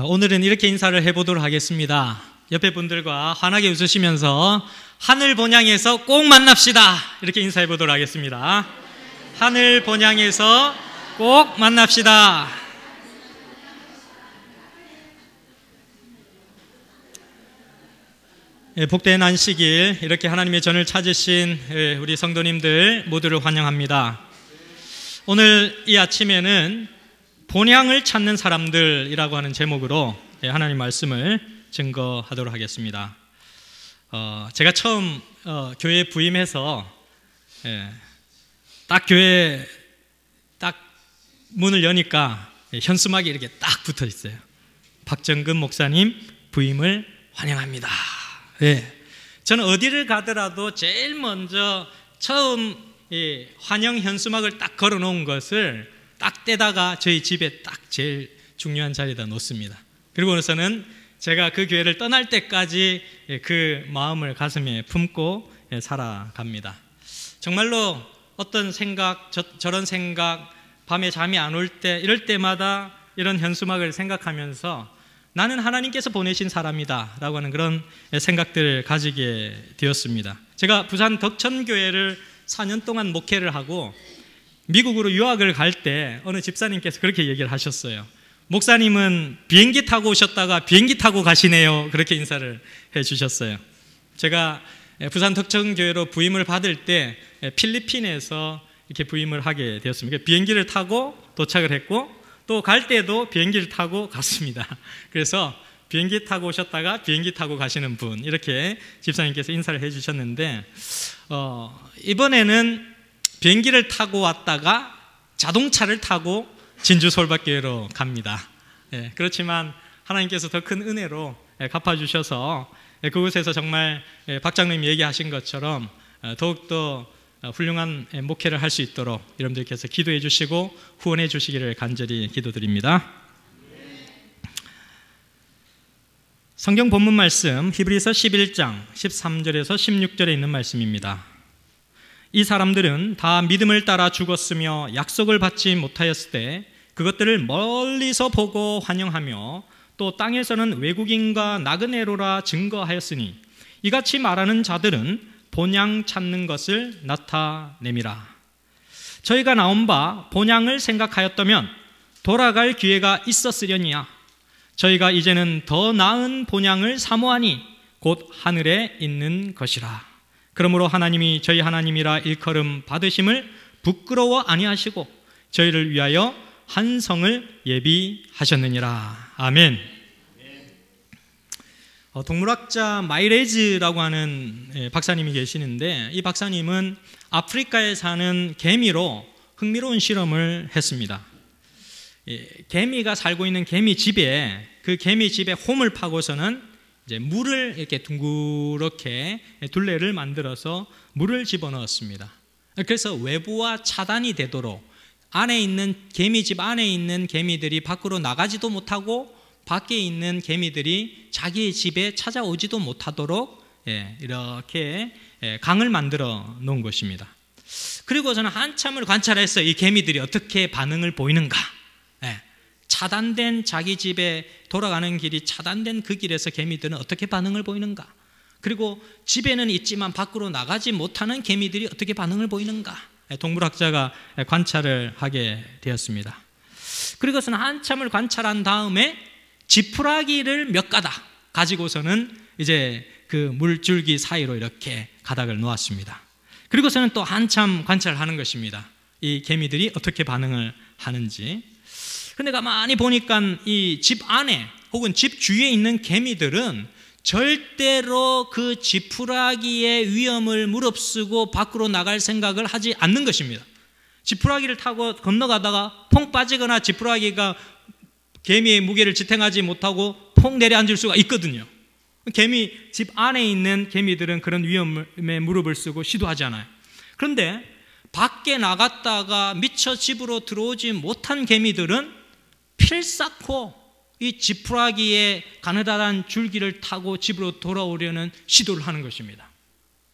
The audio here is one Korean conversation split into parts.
오늘은 이렇게 인사를 해보도록 하겠습니다. 옆에 분들과 환하게 웃으시면서 하늘 본향에서 꼭 만납시다, 이렇게 인사해 보도록 하겠습니다. 하늘 본향에서 꼭 만납시다. 복된 안식일, 이렇게 하나님의 전을 찾으신 우리 성도님들 모두를 환영합니다. 오늘 이 아침에는 본향을 찾는 사람들이라고 하는 제목으로 하나님 말씀을 증거하도록 하겠습니다. 제가 처음 교회에 부임해서 딱 교회 딱 문을 여니까 현수막이 이렇게 딱 붙어 있어요. 박정근 목사님 부임을 환영합니다. 저는 어디를 가더라도 제일 먼저 처음 환영 현수막을 딱 걸어 놓은 것을 딱 떼다가 저희 집에 딱 제일 중요한 자리에다 놓습니다. 그리고 나서는 제가 그 교회를 떠날 때까지 그 마음을 가슴에 품고 살아갑니다. 정말로 어떤 생각, 저런 생각, 밤에 잠이 안 올 때, 이럴 때마다 이런 현수막을 생각하면서 나는 하나님께서 보내신 사람이다 라고 하는 그런 생각들을 가지게 되었습니다. 제가 부산 덕천교회를 4년 동안 목회를 하고 미국으로 유학을 갈 때 어느 집사님께서 그렇게 얘기를 하셨어요. 목사님은 비행기 타고 오셨다가 비행기 타고 가시네요, 그렇게 인사를 해 주셨어요. 제가 부산 덕천교회로 부임을 받을 때 필리핀에서 이렇게 부임을 하게 되었습니다. 비행기를 타고 도착을 했고 또 갈 때도 비행기를 타고 갔습니다. 그래서 비행기 타고 오셨다가 비행기 타고 가시는 분, 이렇게 집사님께서 인사를 해 주셨는데 이번에는 비행기를 타고 왔다가 자동차를 타고 진주 솔밭교회로 갑니다. 그렇지만 하나님께서 더 큰 은혜로 갚아주셔서 그곳에서 정말 박 장로님이 얘기하신 것처럼 더욱더 훌륭한 목회를 할 수 있도록 여러분들께서 기도해 주시고 후원해 주시기를 간절히 기도드립니다. 성경 본문 말씀 히브리서 11장 13절에서 16절에 있는 말씀입니다. 이 사람들은 다 믿음을 따라 죽었으며 약속을 받지 못하였을 때 그것들을 멀리서 보고 환영하며 또 땅에서는 외국인과 나그네로라 증거하였으니 이같이 말하는 자들은 본향 찾는 것을 나타냄이라. 저희가 나온 바 본향을 생각하였다면 돌아갈 기회가 있었으려니야. 저희가 이제는 더 나은 본향을 사모하니 곧 하늘에 있는 것이라. 그러므로 하나님이 저희 하나님이라 일컬음 받으심을 부끄러워 아니하시고 저희를 위하여 한 성을 예비하셨느니라. 아멘. 동물학자 마이레즈라고 하는 박사님이 계시는데 이 박사님은 아프리카에 사는 개미로 흥미로운 실험을 했습니다. 개미가 살고 있는 개미집에, 그 개미집에 홈을 파고서는 이제 물을 이렇게 둥그렇게 둘레를 만들어서 물을 집어넣었습니다. 그래서 외부와 차단이 되도록 안에 있는 개미집 안에 있는 개미들이 밖으로 나가지도 못하고 밖에 있는 개미들이 자기의 집에 찾아오지도 못하도록 이렇게 강을 만들어 놓은 것입니다. 그리고 저는 한참을 관찰해서 이 개미들이 어떻게 반응을 보이는가, 차단된 자기 집에 돌아가는 길이 차단된 그 길에서 개미들은 어떻게 반응을 보이는가, 그리고 집에는 있지만 밖으로 나가지 못하는 개미들이 어떻게 반응을 보이는가, 동물학자가 관찰을 하게 되었습니다. 그리고서는 한참을 관찰한 다음에 지푸라기를 몇 가닥 가지고서는 이제 그 물줄기 사이로 이렇게 가닥을 놓았습니다. 그리고서는 또 한참 관찰하는 것입니다. 이 개미들이 어떻게 반응을 하는지. 근데 가만히 보니까 이 집 안에 혹은 집 주위에 있는 개미들은 절대로 그 지푸라기의 위험을 무릅쓰고 밖으로 나갈 생각을 하지 않는 것입니다. 지푸라기를 타고 건너가다가 퐁 빠지거나 지푸라기가 개미의 무게를 지탱하지 못하고 퐁 내려앉을 수가 있거든요. 개미 집 안에 있는 개미들은 그런 위험에 무릎을 쓰고 시도하지 않아요. 그런데 밖에 나갔다가 미처 집으로 들어오지 못한 개미들은 필사코 이 지푸라기의 가느다란 줄기를 타고 집으로 돌아오려는 시도를 하는 것입니다.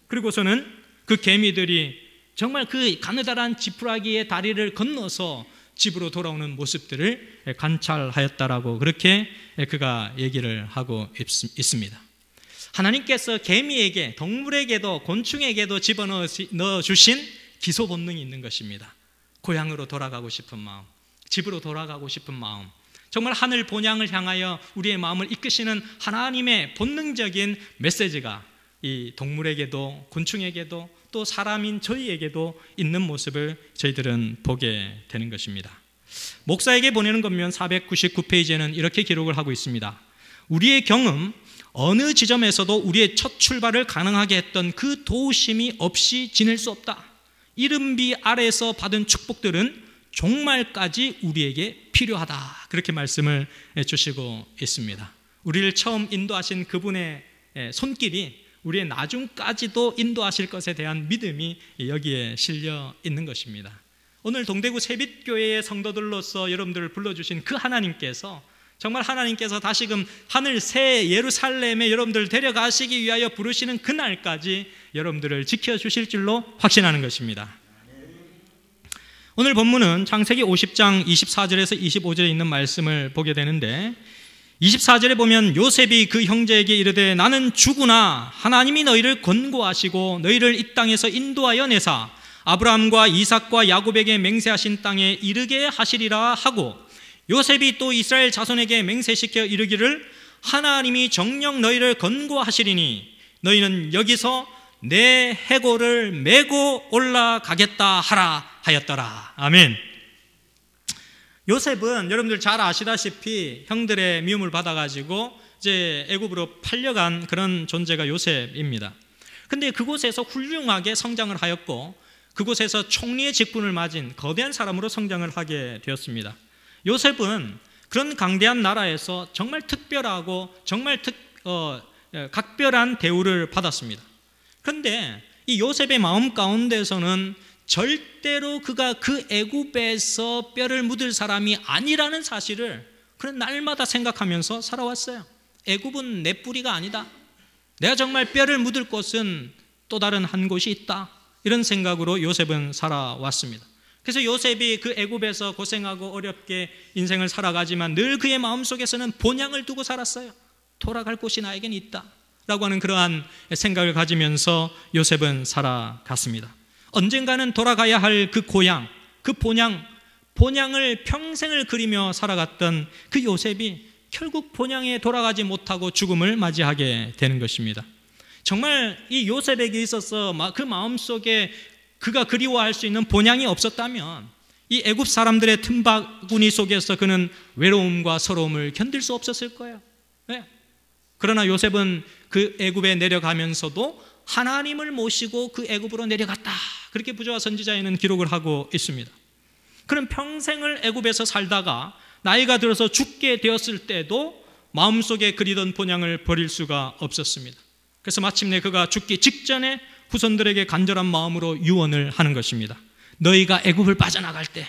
그리고서는 그 개미들이 정말 그 가느다란 지푸라기의 다리를 건너서 집으로 돌아오는 모습들을 관찰하였다라고 그렇게 그가 얘기를 하고 있습니다. 하나님께서 개미에게, 동물에게도 곤충에게도 집어넣어 주신 기소 본능이 있는 것입니다. 고향으로 돌아가고 싶은 마음, 집으로 돌아가고 싶은 마음, 정말 하늘 본향을 향하여 우리의 마음을 이끄시는 하나님의 본능적인 메시지가 이 동물에게도 곤충에게도 또 사람인 저희에게도 있는 모습을 저희들은 보게 되는 것입니다. 목사에게 보내는 권면 499페이지에는 이렇게 기록을 하고 있습니다. 우리의 경험, 어느 지점에서도 우리의 첫 출발을 가능하게 했던 그 도우심이 없이 지낼 수 없다. 이른비 아래에서 받은 축복들은 종말까지 우리에게 필요하다. 그렇게 말씀을 주시고 있습니다. 우리를 처음 인도하신 그분의 손길이 우리의 나중까지도 인도하실 것에 대한 믿음이 여기에 실려 있는 것입니다. 오늘 동대구 새빛교회의 성도들로서 여러분들을 불러주신 그 하나님께서, 정말 하나님께서 다시금 하늘 새 예루살렘에 여러분들을 데려가시기 위하여 부르시는 그날까지 여러분들을 지켜주실 줄로 확신하는 것입니다. 오늘 본문은 창세기 50장 24절에서 25절에 있는 말씀을 보게 되는데, 24절에 보면 요셉이 그 형제에게 이르되 나는 죽으나 하나님이 너희를 권고하시고 너희를 이 땅에서 인도하여 내사 아브라함과 이삭과 야곱에게 맹세하신 땅에 이르게 하시리라 하고, 요셉이 또 이스라엘 자손에게 맹세시켜 이르기를 하나님이 정녕 너희를 권고하시리니 너희는 여기서 내 해골을 메고 올라가겠다 하라 하였더라. 아멘. 요셉은 여러분들 잘 아시다시피 형들의 미움을 받아가지고 이제 애굽으로 팔려간 그런 존재가 요셉입니다. 근데 그곳에서 훌륭하게 성장을 하였고 그곳에서 총리의 직분을 맞은 거대한 사람으로 성장을 하게 되었습니다. 요셉은 그런 강대한 나라에서 정말 특별하고 정말 각별한 대우를 받았습니다. 그런데 이 요셉의 마음 가운데서는 절대로 그가 그 애굽에서 뼈를 묻을 사람이 아니라는 사실을 그는 날마다 생각하면서 살아왔어요. 애굽은 내 뿌리가 아니다. 내가 정말 뼈를 묻을 곳은 또 다른 한 곳이 있다. 이런 생각으로 요셉은 살아왔습니다. 그래서 요셉이 그 애굽에서 고생하고 어렵게 인생을 살아가지만 늘 그의 마음속에서는 본향을 두고 살았어요. 돌아갈 곳이 나에겐 있다 라고 하는 그러한 생각을 가지면서 요셉은 살아갔습니다. 언젠가는 돌아가야 할 그 고향, 그 본향을 평생을 그리며 살아갔던 그 요셉이 결국 본향에 돌아가지 못하고 죽음을 맞이하게 되는 것입니다. 정말 이 요셉에게 있어서 그 마음속에 그가 그리워할 수 있는 본향이 없었다면 이 애굽 사람들의 틈바구니 속에서 그는 외로움과 서러움을 견딜 수 없었을 거예요. 네. 그러나 요셉은 그 애굽에 내려가면서도 하나님을 모시고 그 애굽으로 내려갔다. 그렇게 부조와 선지자에는 기록을 하고 있습니다. 그는 평생을 애굽에서 살다가 나이가 들어서 죽게 되었을 때도 마음속에 그리던 본향을 버릴 수가 없었습니다. 그래서 마침내 그가 죽기 직전에 후손들에게 간절한 마음으로 유언을 하는 것입니다. 너희가 애굽을 빠져나갈 때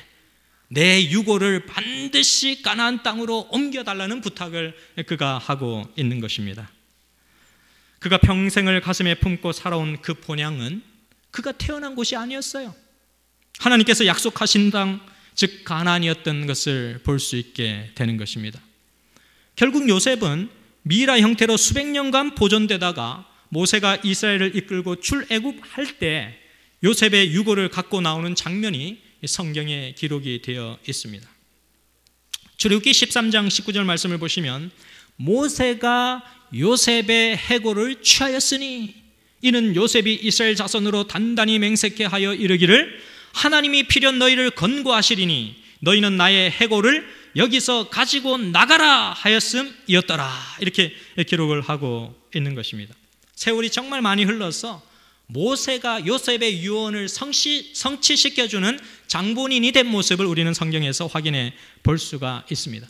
내 유고를 반드시 가나안 땅으로 옮겨달라는 부탁을 그가 하고 있는 것입니다. 그가 평생을 가슴에 품고 살아온 그 본향은 그가 태어난 곳이 아니었어요. 하나님께서 약속하신 땅, 즉 가나안이었던 것을 볼 수 있게 되는 것입니다. 결국 요셉은 미라 형태로 수백 년간 보존되다가 모세가 이스라엘을 이끌고 출애굽할 때 요셉의 유고를 갖고 나오는 장면이 성경에 기록이 되어 있습니다. 출애굽기 13장 19절 말씀을 보시면 모세가 요셉의 해골을 취하였으니 이는 요셉이 이스라엘 자손으로 단단히 맹세케 하여 이르기를 하나님이 필연 너희를 권고하시리니 너희는 나의 해골을 여기서 가지고 나가라 하였음이었더라. 이렇게 기록을 하고 있는 것입니다. 세월이 정말 많이 흘러서 모세가 요셉의 유언을 성취시켜주는 장본인이 된 모습을 우리는 성경에서 확인해 볼 수가 있습니다.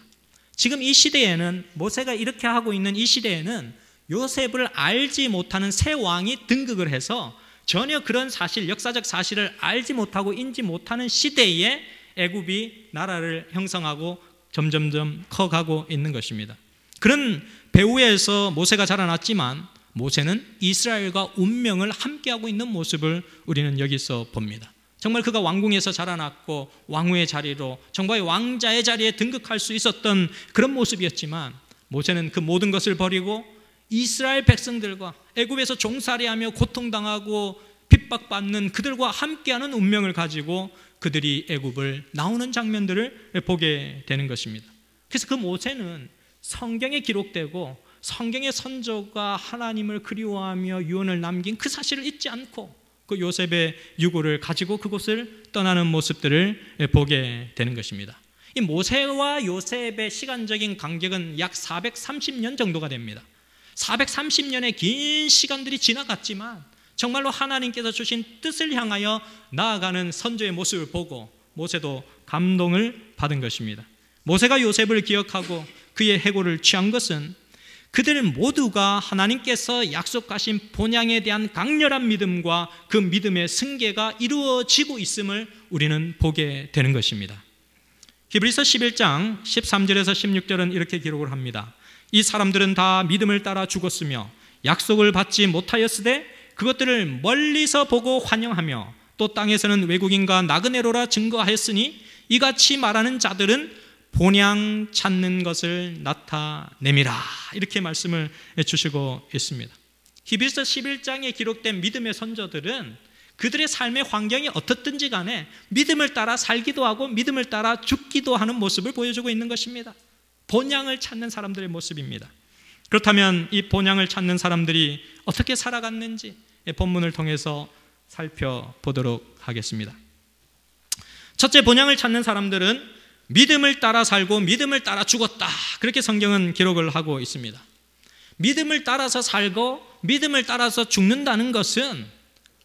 지금 이 시대에는 모세가 이렇게 하고 있는 이 시대에는 요셉을 알지 못하는 새 왕이 등극을 해서 전혀 그런 사실, 역사적 사실을 알지 못하고 인지 못하는 시대에 애굽이 나라를 형성하고 점점점 커가고 있는 것입니다. 그런 배후에서 모세가 자라났지만 모세는 이스라엘과 운명을 함께하고 있는 모습을 우리는 여기서 봅니다. 정말 그가 왕궁에서 자라났고 왕후의 자리로 정말 왕자의 자리에 등극할 수 있었던 그런 모습이었지만, 모세는 그 모든 것을 버리고 이스라엘 백성들과 애굽에서 종살이하며 고통당하고 핍박받는 그들과 함께하는 운명을 가지고 그들이 애굽을 나오는 장면들을 보게 되는 것입니다. 그래서 그 모세는 성경에 기록되고 성경의 선조가 하나님을 그리워하며 유언을 남긴 그 사실을 잊지 않고 그 요셉의 유고를 가지고 그곳을 떠나는 모습들을 보게 되는 것입니다. 이 모세와 요셉의 시간적인 간격은 약 430년 정도가 됩니다. 430년의 긴 시간들이 지나갔지만 정말로 하나님께서 주신 뜻을 향하여 나아가는 선조의 모습을 보고 모세도 감동을 받은 것입니다. 모세가 요셉을 기억하고 그의 해고를 취한 것은 그들 모두가 하나님께서 약속하신 본향에 대한 강렬한 믿음과 그 믿음의 승계가 이루어지고 있음을 우리는 보게 되는 것입니다. 히브리서 11장 13절에서 16절은 이렇게 기록을 합니다. 이 사람들은 다 믿음을 따라 죽었으며 약속을 받지 못하였으되 그것들을 멀리서 보고 환영하며 또 땅에서는 외국인과 나그네로라 증거하였으니 이같이 말하는 자들은 본향 찾는 것을 나타내미라, 이렇게 말씀을 주시고 있습니다. 히브리서 11장에 기록된 믿음의 선조들은 그들의 삶의 환경이 어떻든지 간에 믿음을 따라 살기도 하고 믿음을 따라 죽기도 하는 모습을 보여주고 있는 것입니다. 본향을 찾는 사람들의 모습입니다. 그렇다면 이 본향을 찾는 사람들이 어떻게 살아갔는지 본문을 통해서 살펴보도록 하겠습니다. 첫째, 본향을 찾는 사람들은 믿음을 따라 살고 믿음을 따라 죽었다, 그렇게 성경은 기록을 하고 있습니다. 믿음을 따라서 살고 믿음을 따라서 죽는다는 것은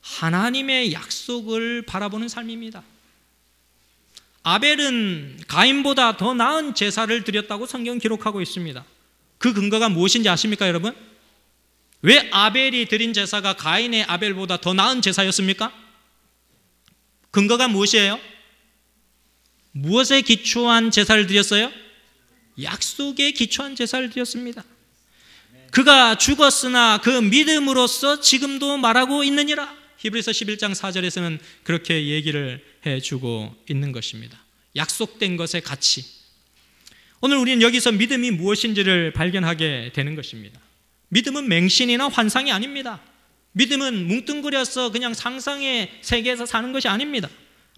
하나님의 약속을 바라보는 삶입니다. 아벨은 가인보다 더 나은 제사를 드렸다고 성경은 기록하고 있습니다. 그 근거가 무엇인지 아십니까, 여러분? 왜 아벨이 드린 제사가 가인의 아벨보다 더 나은 제사였습니까? 근거가 무엇이에요? 무엇에 기초한 제사를 드렸어요? 약속에 기초한 제사를 드렸습니다. 그가 죽었으나 그 믿음으로써 지금도 말하고 있느니라. 히브리서 11장 4절에서는 그렇게 얘기를 해주고 있는 것입니다. 약속된 것의 가치. 오늘 우리는 여기서 믿음이 무엇인지를 발견하게 되는 것입니다. 믿음은 맹신이나 환상이 아닙니다. 믿음은 뭉뚱그려서 그냥 상상의 세계에서 사는 것이 아닙니다.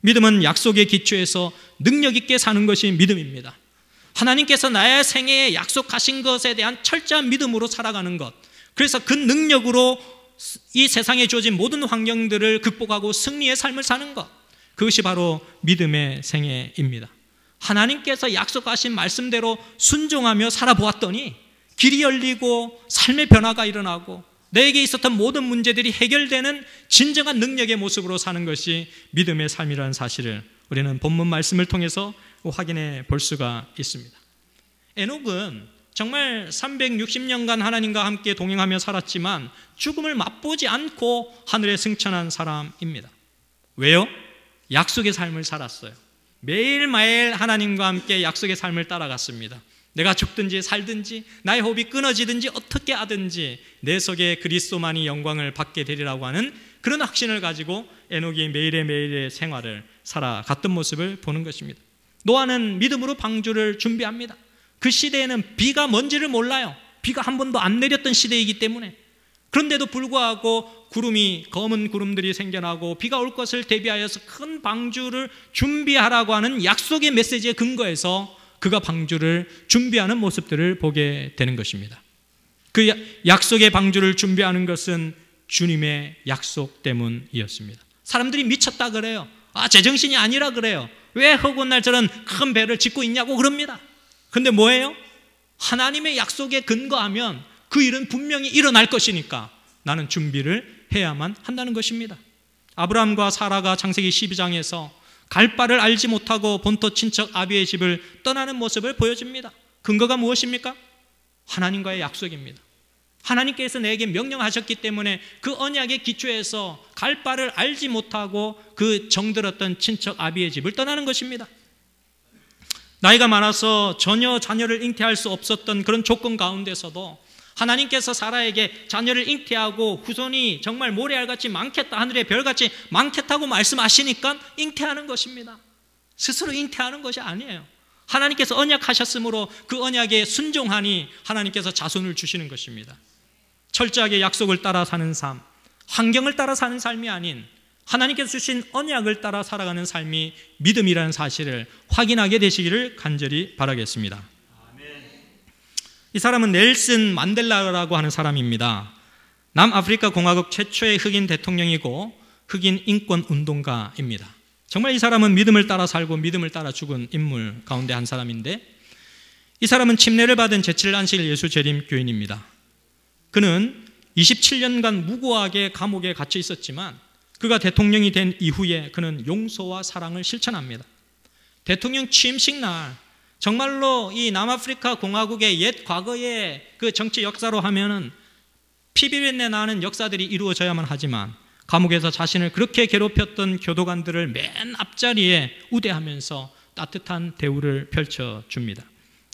믿음은 약속의 기초에서 능력 있게 사는 것이 믿음입니다. 하나님께서 나의 생애에 약속하신 것에 대한 철저한 믿음으로 살아가는 것, 그래서 그 능력으로 이 세상에 주어진 모든 환경들을 극복하고 승리의 삶을 사는 것, 그것이 바로 믿음의 생애입니다. 하나님께서 약속하신 말씀대로 순종하며 살아보았더니 길이 열리고 삶의 변화가 일어나고 내게 있었던 모든 문제들이 해결되는 진정한 능력의 모습으로 사는 것이 믿음의 삶이라는 사실을 우리는 본문 말씀을 통해서 확인해 볼 수가 있습니다. 에녹은 정말 360년간 하나님과 함께 동행하며 살았지만 죽음을 맛보지 않고 하늘에 승천한 사람입니다. 왜요? 약속의 삶을 살았어요. 매일매일 하나님과 함께 약속의 삶을 따라갔습니다. 내가 죽든지 살든지 나의 호흡이 끊어지든지 어떻게 하든지 내 속에 그리스도만이 영광을 받게 되리라고 하는 그런 확신을 가지고 에녹이 매일의 생활을 살아갔던 모습을 보는 것입니다. 노아는 믿음으로 방주를 준비합니다. 그 시대에는 비가 뭔지를 몰라요. 비가 한 번도 안 내렸던 시대이기 때문에. 그런데도 불구하고 검은 구름들이 생겨나고 비가 올 것을 대비하여서 큰 방주를 준비하라고 하는 약속의 메시지에 근거해서 그가 방주를 준비하는 모습들을 보게 되는 것입니다. 그 약속의 방주를 준비하는 것은 주님의 약속 때문이었습니다. 사람들이 미쳤다 그래요. 제정신이 아니라 그래요. 왜 허구날 저런 큰 배를 짓고 있냐고 그럽니다. 그런데 뭐예요? 하나님의 약속에 근거하면 그 일은 분명히 일어날 것이니까 나는 준비를 해야만 한다는 것입니다. 아브라함과 사라가 창세기 12장에서 갈 바를 알지 못하고 본토 친척 아비의 집을 떠나는 모습을 보여줍니다. 근거가 무엇입니까? 하나님과의 약속입니다. 하나님께서 내게 명령하셨기 때문에 그 언약의 기초에서 갈 바를 알지 못하고 그 정들었던 친척 아비의 집을 떠나는 것입니다. 나이가 많아서 전혀 자녀를 잉태할 수 없었던 그런 조건 가운데서도 하나님께서 사라에게 자녀를 잉태하고 후손이 정말 모래알같이 많겠다, 하늘의 별같이 많겠다고 말씀하시니까 잉태하는 것입니다. 스스로 잉태하는 것이 아니에요. 하나님께서 언약하셨으므로 그 언약에 순종하니 하나님께서 자손을 주시는 것입니다. 철저하게 약속을 따라 사는 삶, 환경을 따라 사는 삶이 아닌 하나님께서 주신 언약을 따라 살아가는 삶이 믿음이라는 사실을 확인하게 되시기를 간절히 바라겠습니다. 이 사람은 넬슨 만델라라고 하는 사람입니다. 남아프리카 공화국 최초의 흑인 대통령이고 흑인 인권 운동가입니다. 정말 이 사람은 믿음을 따라 살고 믿음을 따라 죽은 인물 가운데 한 사람인데, 이 사람은 침례를 받은 제7안식 예수 재림 교인입니다. 그는 27년간 무고하게 감옥에 갇혀 있었지만 그가 대통령이 된 이후에 그는 용서와 사랑을 실천합니다. 대통령 취임식 날 정말로 이 남아프리카 공화국의 옛 과거의 그 정치 역사로 하면은 피비린내 나는 역사들이 이루어져야만 하지만 감옥에서 자신을 그렇게 괴롭혔던 교도관들을 맨 앞자리에 우대하면서 따뜻한 대우를 펼쳐줍니다.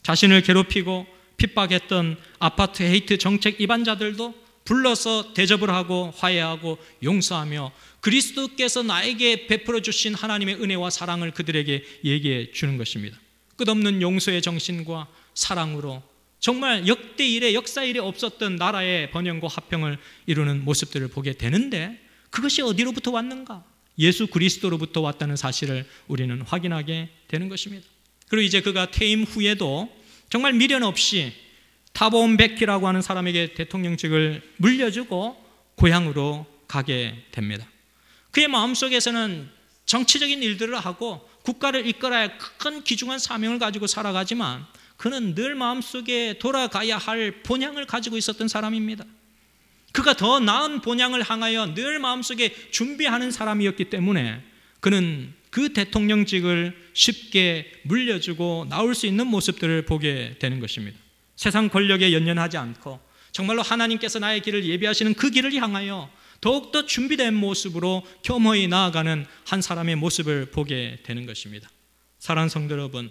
자신을 괴롭히고 핍박했던 아파트 헤이트 정책 위반자들도 불러서 대접을 하고 화해하고 용서하며 그리스도께서 나에게 베풀어 주신 하나님의 은혜와 사랑을 그들에게 얘기해 주는 것입니다. 끝없는 용서의 정신과 사랑으로 정말 역대 이래 역사 이래 없었던 나라의 번영과 화평을 이루는 모습들을 보게 되는데, 그것이 어디로부터 왔는가? 예수 그리스도로부터 왔다는 사실을 우리는 확인하게 되는 것입니다. 그리고 이제 그가 퇴임 후에도 정말 미련 없이 타보 렝키라고 하는 사람에게 대통령직을 물려주고 고향으로 가게 됩니다. 그의 마음속에서는 정치적인 일들을 하고 국가를 이끌어야 할 큰 귀중한 사명을 가지고 살아가지만 그는 늘 마음속에 돌아가야 할 본향을 가지고 있었던 사람입니다. 그가 더 나은 본향을 향하여 늘 마음속에 준비하는 사람이었기 때문에 그는 그 대통령직을 쉽게 물려주고 나올 수 있는 모습들을 보게 되는 것입니다. 세상 권력에 연연하지 않고 정말로 하나님께서 나의 길을 예비하시는 그 길을 향하여 더욱더 준비된 모습으로 겸허히 나아가는 한 사람의 모습을 보게 되는 것입니다. 사랑하는 성도 여러분,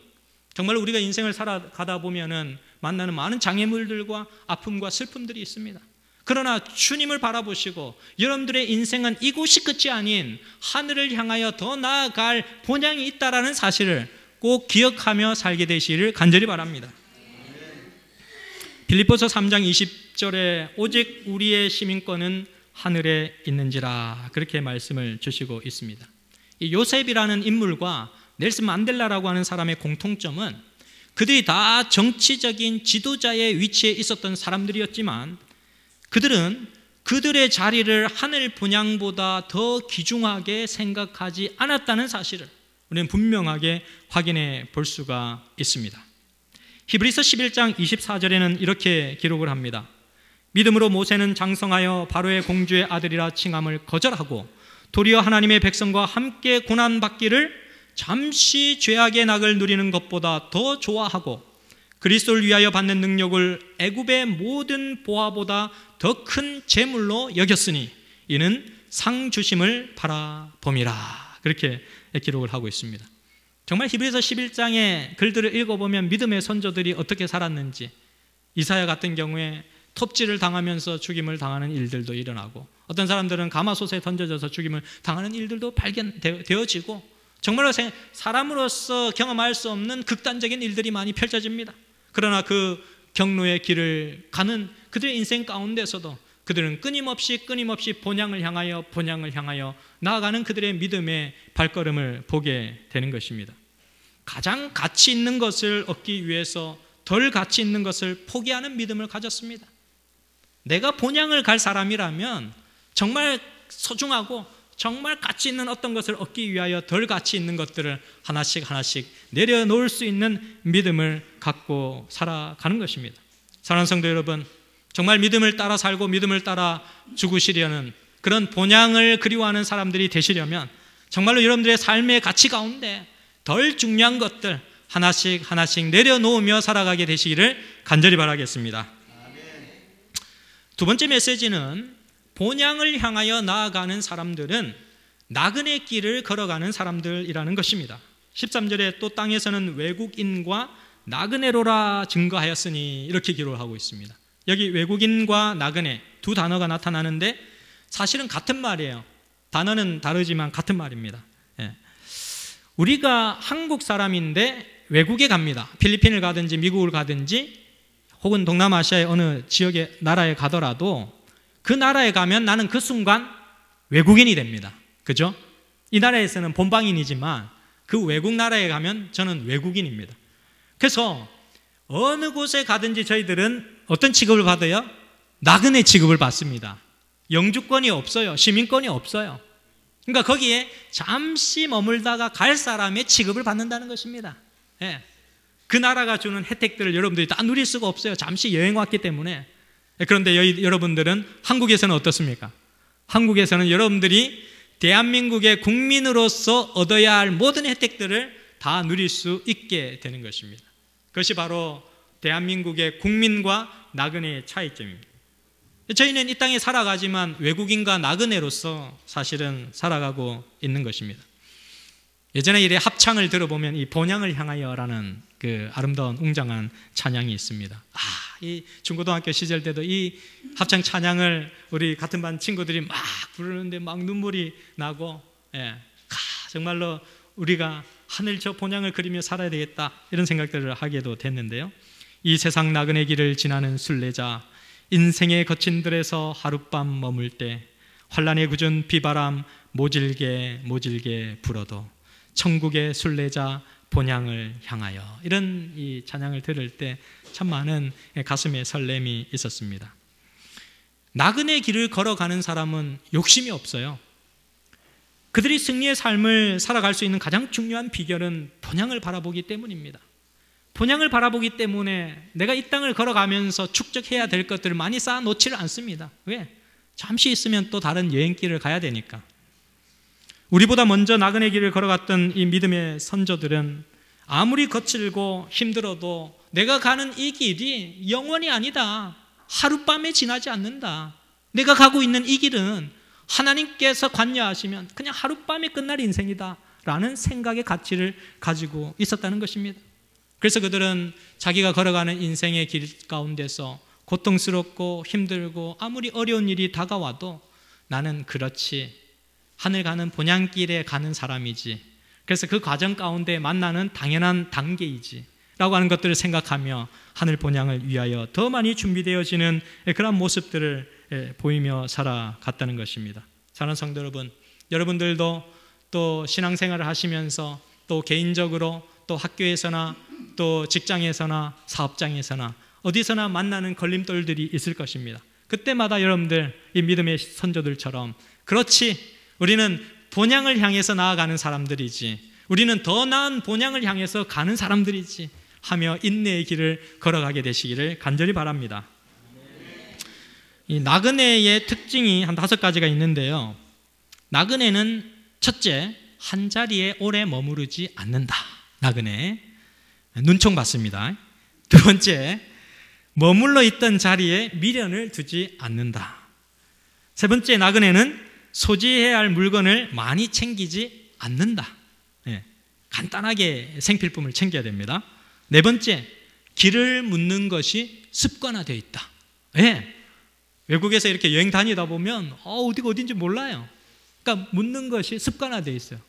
정말 우리가 인생을 살아가다 보면은 만나는 많은 장애물들과 아픔과 슬픔들이 있습니다. 그러나 주님을 바라보시고 여러분들의 인생은 이곳이 끝이 아닌 하늘을 향하여 더 나아갈 본향이 있다라는 사실을 꼭 기억하며 살게 되시기를 간절히 바랍니다. 빌립보서 3장 20절에 오직 우리의 시민권은 하늘에 있는지라, 그렇게 말씀을 주시고 있습니다. 이 요셉이라는 인물과 넬슨 만델라라고 하는 사람의 공통점은 그들이 다 정치적인 지도자의 위치에 있었던 사람들이었지만 그들은 그들의 자리를 하늘 본향보다 더 귀중하게 생각하지 않았다는 사실을 우리는 분명하게 확인해 볼 수가 있습니다. 히브리서 11장 24절에는 이렇게 기록을 합니다. 믿음으로 모세는 장성하여 바로의 공주의 아들이라 칭함을 거절하고 도리어 하나님의 백성과 함께 고난받기를 잠시 죄악의 낙을 누리는 것보다 더 좋아하고 그리스도를 위하여 받는 능력을 애굽의 모든 보화보다 더 큰 재물로 여겼으니 이는 상 주심을 바라봄이라, 그렇게 기록을 하고 있습니다. 정말 히브리서 11장의 글들을 읽어보면 믿음의 선조들이 어떻게 살았는지, 이사야 같은 경우에 톱질을 당하면서 죽임을 당하는 일들도 일어나고 어떤 사람들은 가마솥에 던져져서 죽임을 당하는 일들도 발견되어지고 정말로 사람으로서 경험할 수 없는 극단적인 일들이 많이 펼쳐집니다. 그러나 그 경로의 길을 가는 그들의 인생 가운데서도 그들은 끊임없이 본향을 향하여 나아가는 그들의 믿음의 발걸음을 보게 되는 것입니다. 가장 가치 있는 것을 얻기 위해서 덜 가치 있는 것을 포기하는 믿음을 가졌습니다. 내가 본향을 갈 사람이라면 정말 소중하고 정말 가치 있는 어떤 것을 얻기 위하여 덜 가치 있는 것들을 하나씩 내려놓을 수 있는 믿음을 갖고 살아가는 것입니다. 사랑하는 성도 여러분, 정말 믿음을 따라 살고 믿음을 따라 죽으시려는 그런 본향을 그리워하는 사람들이 되시려면 정말로 여러분들의 삶의 가치 가운데 덜 중요한 것들 하나씩 내려놓으며 살아가게 되시기를 간절히 바라겠습니다. 두 번째 메시지는 본향을 향하여 나아가는 사람들은 나그네 길을 걸어가는 사람들이라는 것입니다. 13절에 또 땅에서는 외국인과 나그네로라 증거하였으니 이렇게 기록을 하고 있습니다. 여기 외국인과 나그네 두 단어가 나타나는데 사실은 같은 말이에요. 단어는 다르지만 같은 말입니다. 예. 우리가 한국 사람인데 외국에 갑니다. 필리핀을 가든지 미국을 가든지 혹은 동남아시아의 어느 지역의 나라에 가더라도 그 나라에 가면 나는 그 순간 외국인이 됩니다. 그죠? 이 나라에서는 본방인이지만 그 외국 나라에 가면 저는 외국인입니다. 그래서 어느 곳에 가든지 저희들은 어떤 취급을 받아요? 나그네 취급을 받습니다. 영주권이 없어요. 시민권이 없어요. 그러니까 거기에 잠시 머물다가 갈 사람의 취급을 받는다는 것입니다. 예. 그 나라가 주는 혜택들을 여러분들이 다 누릴 수가 없어요. 잠시 여행 왔기 때문에. 그런데 여러분들은 한국에서는 어떻습니까? 한국에서는 여러분들이 대한민국의 국민으로서 얻어야 할 모든 혜택들을 다 누릴 수 있게 되는 것입니다. 그것이 바로 대한민국의 국민과 나그네의 차이점입니다. 저희는 이 땅에 살아가지만 외국인과 나그네로서 사실은 살아가고 있는 것입니다. 예전에 이래 합창을 들어보면 이 본향을 향하여라는 그 아름다운 웅장한 찬양이 있습니다. 이 중고등학교 시절 때도 이 합창 찬양을 우리 같은 반 친구들이 막 부르는데 막 눈물이 나고, 정말로 우리가 하늘 저 본향을 그리며 살아야 되겠다 이런 생각들을 하게도 됐는데요. 이 세상 나그네 길을 지나는 순례자, 인생의 거친 들에서 하룻밤 머물 때 환란에 굳은 비바람 모질게 모질게 불어도 천국의 순례자 본향을 향하여, 이런 이 찬양을 들을 때 참 많은 가슴에 설렘이 있었습니다. 나그네 길을 걸어가는 사람은 욕심이 없어요. 그들이 승리의 삶을 살아갈 수 있는 가장 중요한 비결은 본향을 바라보기 때문입니다. 본향을 바라보기 때문에 내가 이 땅을 걸어가면서 축적해야 될 것들을 많이 쌓아놓지를 않습니다. 왜? 잠시 있으면 또 다른 여행길을 가야 되니까. 우리보다 먼저 나그네 길을 걸어갔던 이 믿음의 선조들은 아무리 거칠고 힘들어도 내가 가는 이 길이 영원이 아니다. 하룻밤에 지나지 않는다. 내가 가고 있는 이 길은 하나님께서 관여하시면 그냥 하룻밤에 끝날 인생이다 라는 생각의 가치를 가지고 있었다는 것입니다. 그래서 그들은 자기가 걸어가는 인생의 길 가운데서 고통스럽고 힘들고 아무리 어려운 일이 다가와도 나는 그렇지, 하늘 가는 본향길에 가는 사람이지, 그래서 그 과정 가운데 만나는 당연한 단계이지 라고 하는 것들을 생각하며 하늘 본향을 위하여 더 많이 준비되어지는 그런 모습들을 보이며 살아갔다는 것입니다. 사랑하는 성도 여러분, 여러분들도 또 신앙생활을 하시면서 또 개인적으로 또 학교에서나 또 직장에서나 사업장에서나 어디서나 만나는 걸림돌들이 있을 것입니다. 그때마다 여러분들 이 믿음의 선조들처럼 그렇지, 우리는 본향을 향해서 나아가는 사람들이지, 우리는 더 나은 본향을 향해서 가는 사람들이지 하며 인내의 길을 걸어가게 되시기를 간절히 바랍니다. 이 나그네의 특징이 한 5가지가 있는데요. 나그네는 첫째, 한 자리에 오래 머무르지 않는다. 나그네 눈총 받습니다. 두 번째, 머물러 있던 자리에 미련을 두지 않는다. 세 번째, 나그네는 소지해야 할 물건을 많이 챙기지 않는다. 간단하게 생필품을 챙겨야 됩니다. 네 번째, 길을 묻는 것이 습관화되어 있다. 외국에서 이렇게 여행 다니다 보면 어디가 어딘지 몰라요. 그러니까 묻는 것이 습관화되어 있어요.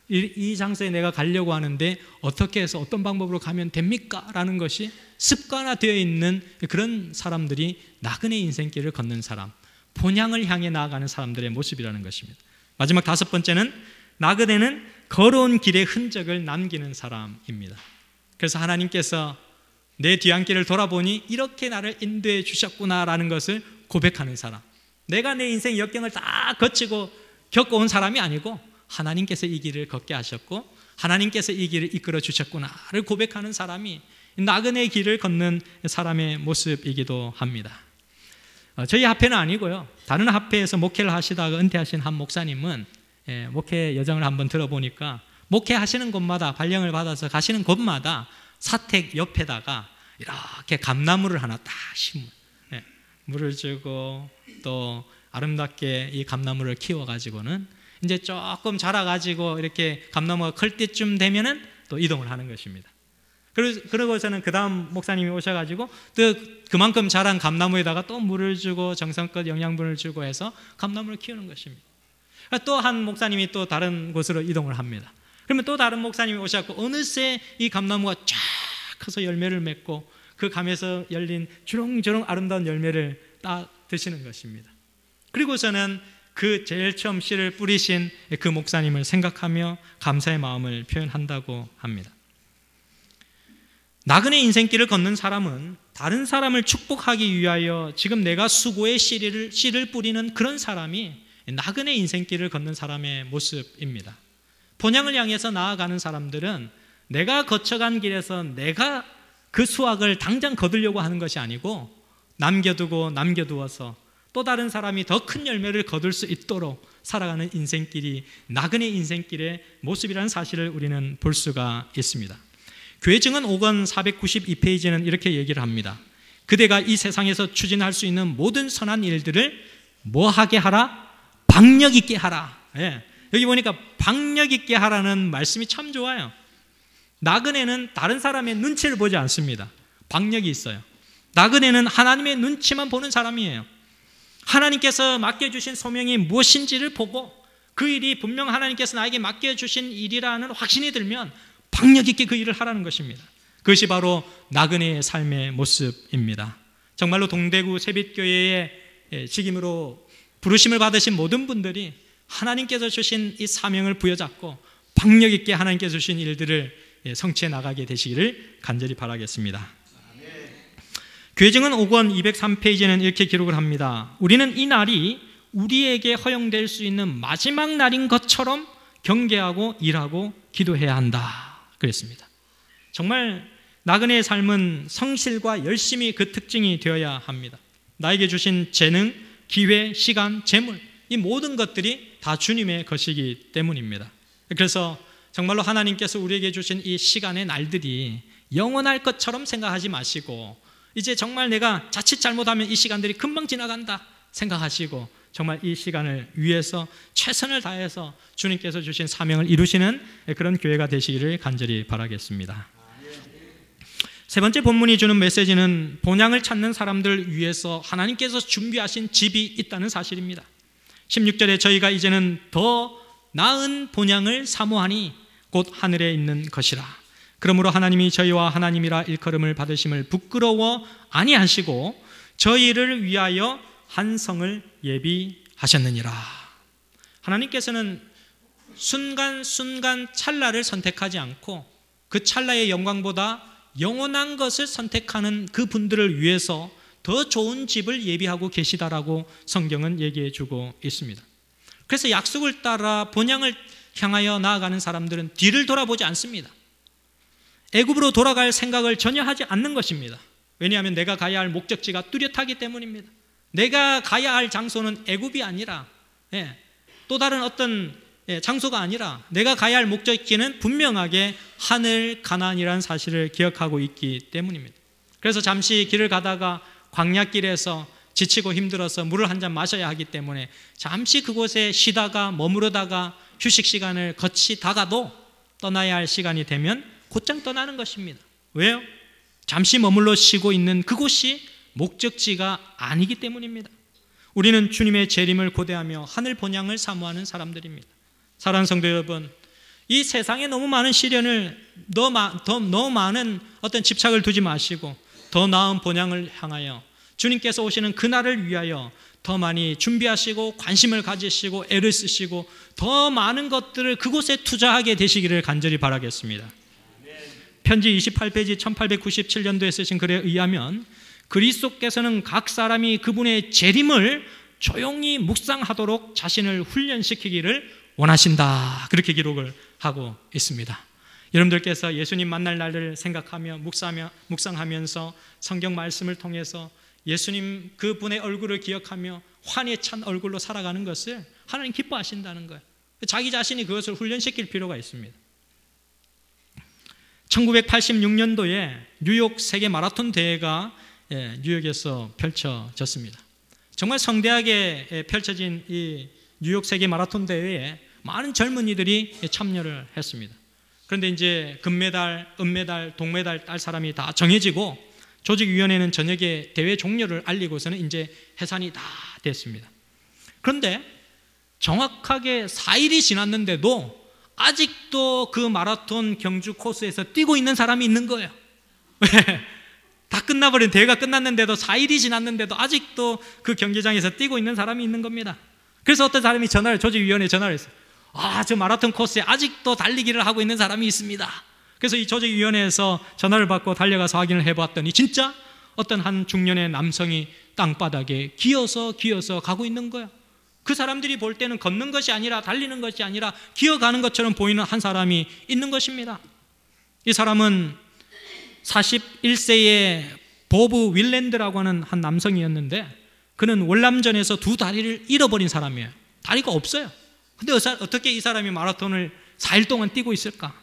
이 장소에 내가 가려고 하는데 어떻게 해서 어떤 방법으로 가면 됩니까? 라는 것이 습관화되어 있는 그런 사람들이 나그네 인생길을 걷는 사람, 본향을 향해 나아가는 사람들의 모습이라는 것입니다. 마지막 5번째는 나그네는 걸어온 길의 흔적을 남기는 사람입니다. 그래서 하나님께서 내 뒤안길을 돌아보니 이렇게 나를 인도해 주셨구나라는 것을 고백하는 사람, 내가 내 인생 역경을 다 거치고 겪어온 사람이 아니고 하나님께서 이 길을 걷게 하셨고 하나님께서 이 길을 이끌어 주셨구나를 고백하는 사람이 나그네의 길을 걷는 사람의 모습이기도 합니다. 저희 합회는 아니고요, 다른 합회에서 목회를 하시다가 은퇴하신 한 목사님은 목회 여정을 한번 들어보니까 목회하시는 곳마다 발령을 받아서 가시는 곳마다 사택 옆에다가 이렇게 감나무를 하나 딱 심어요. 물을 주고 또 아름답게 이 감나무를 키워가지고는 이제 조금 자라가지고 이렇게 감나무가 클 때쯤 되면은 또 이동을 하는 것입니다. 그러고서는 그 다음 목사님이 오셔가지고 또 그만큼 자란 감나무에다가 또 물을 주고 정성껏 영양분을 주고 해서 감나무를 키우는 것입니다. 또 한 목사님이 또 다른 곳으로 이동을 합니다. 그러면 또 다른 목사님이 오셔서 어느새 이 감나무가 쫙 커서 열매를 맺고 그 감에서 열린 주렁주렁 아름다운 열매를 따 드시는 것입니다. 그리고서는 그 제일 처음 씨를 뿌리신 그 목사님을 생각하며 감사의 마음을 표현한다고 합니다. 나그네 인생길을 걷는 사람은 다른 사람을 축복하기 위하여 지금 내가 수고의 씨를 뿌리는 그런 사람이 나그네 인생길을 걷는 사람의 모습입니다. 본향을 향해서 나아가는 사람들은 내가 거쳐간 길에서 내가 그 수확을 당장 거두려고 하는 것이 아니고 남겨두고 남겨두어서 또 다른 사람이 더 큰 열매를 거둘 수 있도록 살아가는 인생길이 나그네 인생길의 모습이라는 사실을 우리는 볼 수가 있습니다. 교회 증언 5권 492페이지는 이렇게 얘기를 합니다. 그대가 이 세상에서 추진할 수 있는 모든 선한 일들을 뭐하게 하라? 박력 있게 하라. 예. 여기 보니까 박력 있게 하라는 말씀이 참 좋아요. 나그네는 다른 사람의 눈치를 보지 않습니다. 박력이 있어요. 나그네는 하나님의 눈치만 보는 사람이에요. 하나님께서 맡겨주신 소명이 무엇인지를 보고 그 일이 분명 하나님께서 나에게 맡겨주신 일이라는 확신이 들면 박력 있게 그 일을 하라는 것입니다. 그것이 바로 나그네의 삶의 모습입니다. 정말로 동대구 세빛교회의 직임으로 부르심을 받으신 모든 분들이 하나님께서 주신 이 사명을 부여잡고 박력 있게 하나님께서 주신 일들을 성취해 나가게 되시기를 간절히 바라겠습니다. 교회증언 5권 203페이지는 이렇게 기록을 합니다. 우리는 이 날이 우리에게 허용될 수 있는 마지막 날인 것처럼 경계하고 일하고 기도해야 한다 그랬습니다. 정말 나그네의 삶은 성실과 열심이 그 특징이 되어야 합니다. 나에게 주신 재능, 기회, 시간, 재물 이 모든 것들이 다 주님의 것이기 때문입니다. 그래서 정말로 하나님께서 우리에게 주신 이 시간의 날들이 영원할 것처럼 생각하지 마시고 이제 정말 내가 자칫 잘못하면 이 시간들이 금방 지나간다 생각하시고 정말 이 시간을 위해서 최선을 다해서 주님께서 주신 사명을 이루시는 그런 교회가 되시기를 간절히 바라겠습니다. 세 번째 본문이 주는 메시지는 본향을 찾는 사람들을 위해서 하나님께서 준비하신 집이 있다는 사실입니다. 16절에 저희가 이제는 더 나은 본향을 사모하니 곧 하늘에 있는 것이라. 그러므로 하나님이 저희와 하나님이라 일컬음을 받으심을 부끄러워 아니하시고 저희를 위하여 한 성을 예비하셨느니라. 하나님께서는 순간순간 찰나를 선택하지 않고 그 찰나의 영광보다 영원한 것을 선택하는 그 분들을 위해서 더 좋은 집을 예비하고 계시다라고 성경은 얘기해 주고 있습니다. 그래서 약속을 따라 본향을 향하여 나아가는 사람들은 뒤를 돌아보지 않습니다. 애굽으로 돌아갈 생각을 전혀 하지 않는 것입니다. 왜냐하면 내가 가야 할 목적지가 뚜렷하기 때문입니다. 내가 가야 할 장소는 애굽이 아니라 또 다른 어떤 장소가 아니라 내가 가야 할 목적지는 분명하게 하늘 가나안이라는 사실을 기억하고 있기 때문입니다. 그래서 잠시 길을 가다가 광야길에서 지치고 힘들어서 물을 한 잔 마셔야 하기 때문에 잠시 그곳에 쉬다가 머무르다가 휴식 시간을 거치다가도 떠나야 할 시간이 되면 곧장 떠나는 것입니다. 왜요? 잠시 머물러 쉬고 있는 그곳이 목적지가 아니기 때문입니다. 우리는 주님의 재림을 고대하며 하늘 본향을 사모하는 사람들입니다. 사랑하는 성도 여러분, 이 세상에 너무 많은 시련을 너무 많은 어떤 집착을 두지 마시고 더 나은 본향을 향하여 주님께서 오시는 그날을 위하여 더 많이 준비하시고 관심을 가지시고 애를 쓰시고 더 많은 것들을 그곳에 투자하게 되시기를 간절히 바라겠습니다. 편지 28페이지 1897년도에 쓰신 글에 의하면 그리스도께서는 각 사람이 그분의 재림을 조용히 묵상하도록 자신을 훈련시키기를 원하신다. 그렇게 기록을 하고 있습니다. 여러분들께서 예수님 만날 날을 생각하며 묵상하면서 성경 말씀을 통해서 예수님 그분의 얼굴을 기억하며 환희에 찬 얼굴로 살아가는 것을 하나님 기뻐하신다는 거예요. 자기 자신이 그것을 훈련시킬 필요가 있습니다. 1986년도에 뉴욕 세계 마라톤 대회가 뉴욕에서 펼쳐졌습니다. 정말 성대하게 펼쳐진 이 뉴욕 세계 마라톤 대회에 많은 젊은이들이 참여를 했습니다. 그런데 이제 금메달, 은메달, 동메달 딸 사람이 다 정해지고 조직위원회는 저녁에 대회 종료를 알리고서는 이제 해산이 다 됐습니다. 그런데 정확하게 4일이 지났는데도 아직도 그 마라톤 경주 코스에서 뛰고 있는 사람이 있는 거예요. 왜? 다 끝나버린 대회가 끝났는데도 4일이 지났는데도 아직도 그 경기장에서 뛰고 있는 사람이 있는 겁니다. 그래서 어떤 사람이 조직위원회에 전화를 했어요. 저 마라톤 코스에 아직도 달리기를 하고 있는 사람이 있습니다. 그래서 이 조직위원회에서 전화를 받고 달려가서 확인을 해봤더니 진짜 어떤 한 중년의 남성이 땅바닥에 기어서 가고 있는 거예요. 그 사람들이 볼 때는 걷는 것이 아니라 달리는 것이 아니라 기어가는 것처럼 보이는 한 사람이 있는 것입니다. 이 사람은 41세의 보브 윌랜드라고 하는 한 남성이었는데 그는 월남전에서 두 다리를 잃어버린 사람이에요. 다리가 없어요. 근데 어떻게 이 사람이 마라톤을 4일 동안 뛰고 있을까?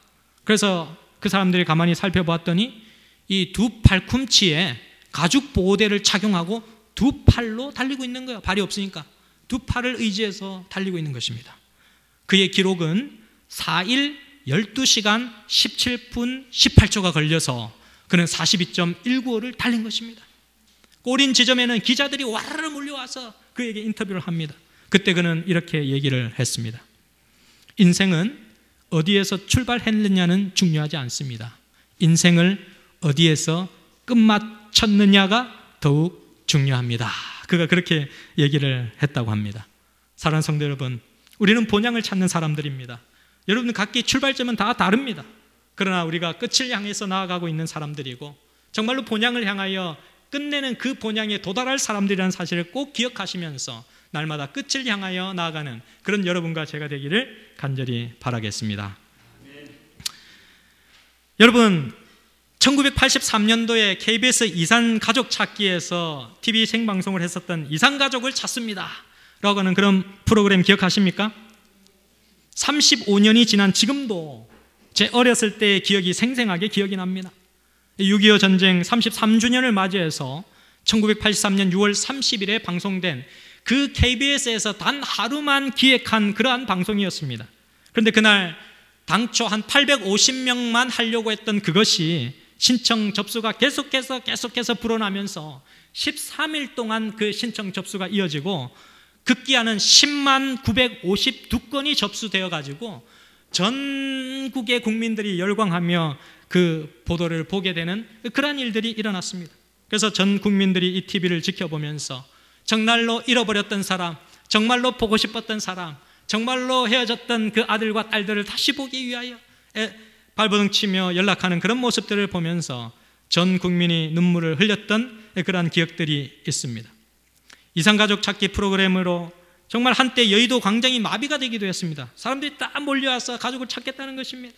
그래서 그 사람들이 가만히 살펴봤더니 이 두 팔꿈치에 가죽 보호대를 착용하고 두 팔로 달리고 있는 거예요. 발이 없으니까 두 팔을 의지해서 달리고 있는 것입니다. 그의 기록은 4일 12시간 17분 18초가 걸려서 그는 42.195를 달린 것입니다. 꼬린 지점에는 기자들이 와르르 몰려와서 그에게 인터뷰를 합니다. 그때 그는 이렇게 얘기를 했습니다. 인생은 어디에서 출발했느냐는 중요하지 않습니다. 인생을 어디에서 끝마쳤느냐가 더욱 중요합니다. 그가 그렇게 얘기를 했다고 합니다. 사랑하는 성도 여러분, 우리는 본향을 찾는 사람들입니다. 여러분 각기 출발점은 다 다릅니다. 그러나 우리가 끝을 향해서 나아가고 있는 사람들이고 정말로 본향을 향하여 끝내는 그 본향에 도달할 사람들이라는 사실을 꼭 기억하시면서 날마다 끝을 향하여 나아가는 그런 여러분과 제가 되기를 간절히 바라겠습니다. 여러분 1983년도에 KBS 이산가족 찾기에서 TV 생방송을 했었던 이산가족을 찾습니다 라고 하는 그런 프로그램 기억하십니까? 35년이 지난 지금도 제 어렸을 때의 기억이 생생하게 기억이 납니다. 6.25 전쟁 33주년을 맞이해서 1983년 6월 30일에 방송된 그 KBS에서 단 하루만 기획한 그러한 방송이었습니다. 그런데 그날 당초 한 850명만 하려고 했던 그것이 신청 접수가 계속해서 불어나면서 13일 동안 그 신청 접수가 이어지고 급기야는 10만 952건이 접수되어 가지고 전국의 국민들이 열광하며 그 보도를 보게 되는 그런 일들이 일어났습니다. 그래서 전 국민들이 이 TV를 지켜보면서 정말로 잃어버렸던 사람, 정말로 보고 싶었던 사람, 정말로 헤어졌던 그 아들과 딸들을 다시 보기 위하여 발버둥 치며 연락하는 그런 모습들을 보면서 전 국민이 눈물을 흘렸던 그러한 기억들이 있습니다. 이산가족 찾기 프로그램으로 정말 한때 여의도 광장이 마비가 되기도 했습니다. 사람들이 다 몰려와서 가족을 찾겠다는 것입니다.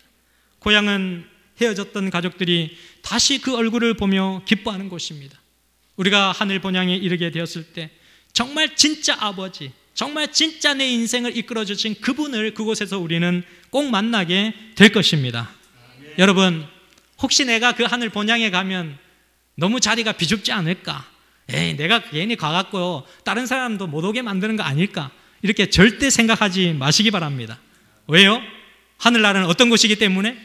고향은 헤어졌던 가족들이 다시 그 얼굴을 보며 기뻐하는 곳입니다. 우리가 하늘 본향에 이르게 되었을 때 정말 진짜 아버지, 정말 진짜 내 인생을 이끌어 주신 그분을 그곳에서 우리는 꼭 만나게 될 것입니다. 여러분, 혹시 내가 그 하늘 본향에 가면 너무 자리가 비좁지 않을까? 내가 괜히 가갖고 다른 사람도 못 오게 만드는 거 아닐까? 이렇게 절대 생각하지 마시기 바랍니다. 왜요? 하늘나라는 어떤 곳이기 때문에?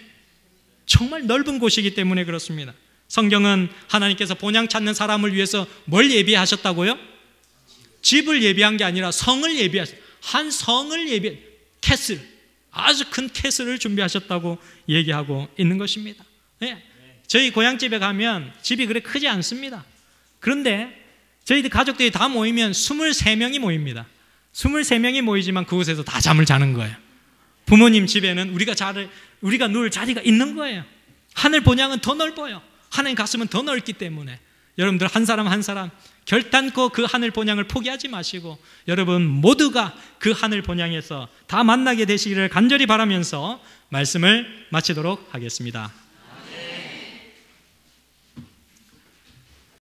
정말 넓은 곳이기 때문에 그렇습니다. 성경은 하나님께서 본향 찾는 사람을 위해서 뭘 예비하셨다고요? 집을 예비한 게 아니라 성을 예비하셨어요. 한 성을 캐슬, 아주 큰 캐슬을 준비하셨다고 얘기하고 있는 것입니다. 네. 저희 고향집에 가면 집이 그렇게 크지 않습니다. 그런데 저희들 가족들이 다 모이면 23명이 모입니다. 23명이 모이지만 그곳에서 다 잠을 자는 거예요. 부모님 집에는 우리가 누울 자리가 있는 거예요. 하늘 본향은 더 넓어요. 하나님 가슴은 더 넓기 때문에 여러분들 한 사람 한 사람 결단코 그 하늘 본향을 포기하지 마시고 여러분 모두가 그 하늘 본향에서 다 만나게 되시기를 간절히 바라면서 말씀을 마치도록 하겠습니다.